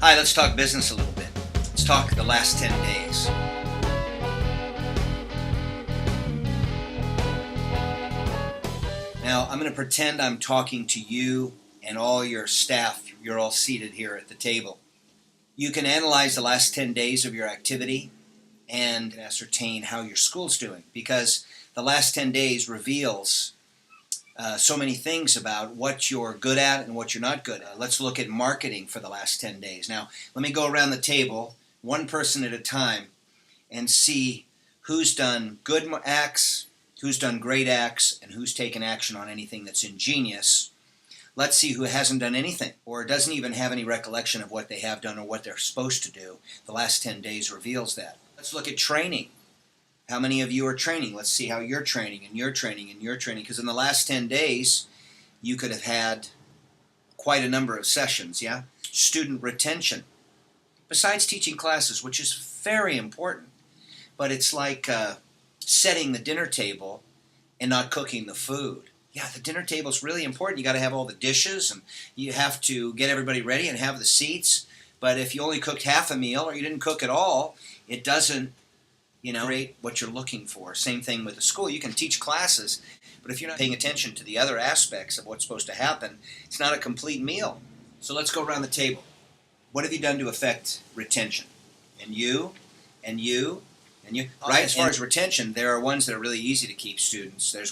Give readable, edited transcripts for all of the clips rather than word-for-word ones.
Hi, let's talk business a little bit. Let's talk the last 10 days. Now, I'm going to pretend I'm talking to you and all your staff. You're all seated here at the table. You can analyze the last 10 days of your activity and ascertain how your school's doing, because the last 10 days reveals so many things about what you're good at and what you're not good at. Let's look at marketing for the last 10 days. Now, let me go around the table, one person at a time, and see who's done good acts, who's done great acts, and who's taken action on anything that's ingenious. Let's see who hasn't done anything or doesn't even have any recollection of what they have done or what they're supposed to do. The last 10 days reveals that. Let's look at training. How many of you are training? Let's see how you're training and you're training and you're training. Because in the last 10 days, you could have had quite a number of sessions, yeah? Student retention. Besides teaching classes, which is very important. But it's like setting the dinner table and not cooking the food. Yeah, the dinner table is really important. You got to have all the dishes, and you have to get everybody ready and have the seats. But if you only cooked half a meal or you didn't cook at all, it doesn't rate what you're looking for. Same thing with the school. You can teach classes, but if you're not paying attention to the other aspects of what's supposed to happen, it's not a complete meal. So let's go around the table. What have you done to affect retention? And you, and you, and you. Right? As far as retention, there are ones that are really easy to keep, students. There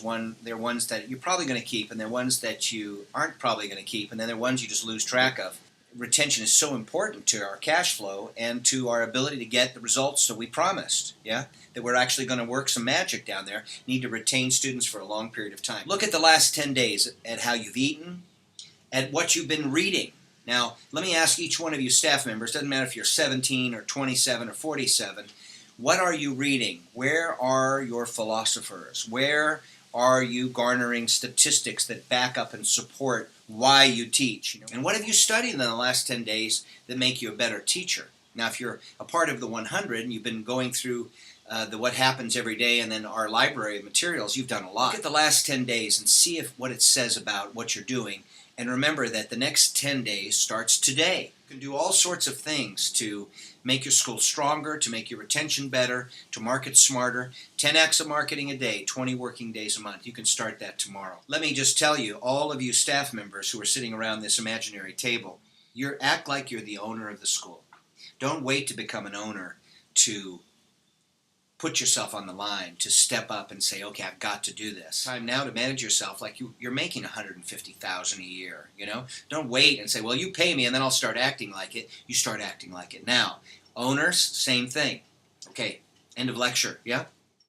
are ones that you're probably going to keep, and there are ones that you aren't probably going to keep, and then there are ones you just lose track of. Retention is so important to our cash flow and to our ability to get the results that we promised, yeah? That we're actually going to work some magic down there. Need to retain students for a long period of time. Look at the last 10 days at how you've eaten, at what you've been reading. Now, let me ask each one of you staff members, doesn't matter if you're 17 or 27 or 47, what are you reading? Where are your philosophers? Where are you garnering statistics that back up and support why you teach? And what have you studied in the last 10 days that make you a better teacher? Now, if you're a part of the 100 and you've been going through the what happens every day and then our library of materials, you've done a lot. Look at the last 10 days and see what it says about what you're doing. And remember that the next 10 days starts today. You can do all sorts of things to make your school stronger, to make your retention better, to market smarter. 10 acts of marketing a day, 20 working days a month. You can start that tomorrow. Let me just tell you, all of you staff members who are sitting around this imaginary table, act like you're the owner of the school. Don't wait to become an owner to put yourself on the line, to step up and say, okay, I've got to do this. Time now to manage yourself like you're making $150,000 a year, Don't wait and say, well, you pay me and then I'll start acting like it. You start acting like it now. Owners, same thing. Okay, end of lecture, yeah?